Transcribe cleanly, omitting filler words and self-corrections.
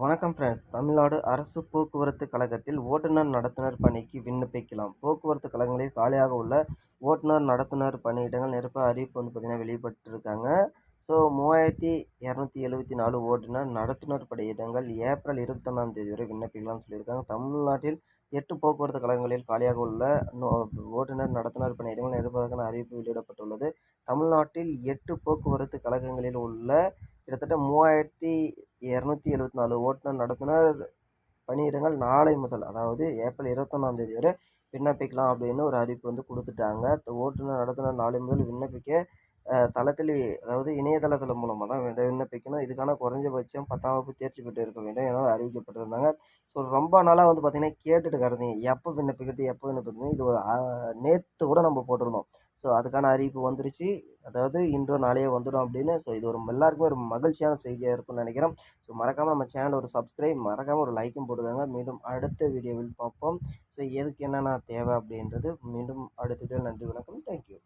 வணக்கம் ஃப்ரெண்ட்ஸ். தமிழ்நாடு அரசு போக்குவரத்து கழகத்தில் ஓட்டுநர் நடத்துனர் பணிக்கு விண்ணப்பிக்கலாம். போக்குவரத்து கழகங்களில் காலியாக உள்ள ஓட்டுநர் நடத்துனர் பணியிடங்கள் நிரப்ப அறிவிப்பு பார்த்தீங்கன்னா வெளியிட்டிருக்காங்க. ஸோ 3274 ஓட்டுநர் நடத்துனர் பணியிடங்கள் ஏப்ரல் 21ஆம் தேதி வரை விண்ணப்பிக்கலாம்னு சொல்லியிருக்காங்க. தமிழ்நாட்டில் 8 போக்குவரத்து கழகங்களில் காலியாக உள்ள ஓட்டுநர் நடத்துனர் பணியிடங்கள் நிரப்புவதற்கான அறிவிப்பு வெளியிடப்பட்டுள்ளது. தமிழ்நாட்டில் 8 போக்குவரத்து கழகங்களில் உள்ள கிட்டத்தட்ட 3274 ஓட்டுநர் நடத்துனர் பணியிடங்கள் நாளை முதல், அதாவது ஏப்ரல் 21ஆம் தேதி வரை விண்ணப்பிக்கலாம் அப்படின்னு ஒரு அறிவிப்பு கொடுத்துட்டாங்க. ஓட்டுநர் நடத்துனர் நாளை முதல் விண்ணப்பிக்க தளத்தில், அதாவது இணையதளத்தில் மூலமாக தான் விண்ணப்பிக்கணும். இதுக்கான குறைஞ்சபட்சம் 10ஆம் வகுப்பு தேர்ச்சி பெற்று இருக்க வேண்டும் என அறிவிக்கப்பட்டிருந்தாங்க. ஸோ ரொம்ப நாளாக பார்த்தீங்கன்னா கேட்டுட்டு கிடந்தீங்க, எப்போ விண்ணப்பிக்கிறது எப்போ விண்ணப்பிக்கிறது. இது நேற்று கூட நம்ம போட்டிருந்தோம். ஸோ அதுக்கான அறிவிப்பு வந்துருச்சு. அதாவது இன்றோ நாளையோ வந்துடும் அப்படின்னு. ஸோ இது எல்லாருக்குமே ஒரு மகிழ்ச்சியான செய்தியாக இருக்கும்னு நினைக்கிறேன். ஸோ மறக்காமல் நம்ம சேனலை ஒரு சப்ஸ்கிரைப், மறக்காமல் ஒரு லைக்கும் போடுதாங்க. மீண்டும் அடுத்த வீடியோவில் பார்ப்போம். ஸோ எதுக்கு என்னென்ன தேவை அப்படின்றது மீண்டும் அடுத்த வீடியோவில். நன்றி, வணக்கம், தேங்க்யூ.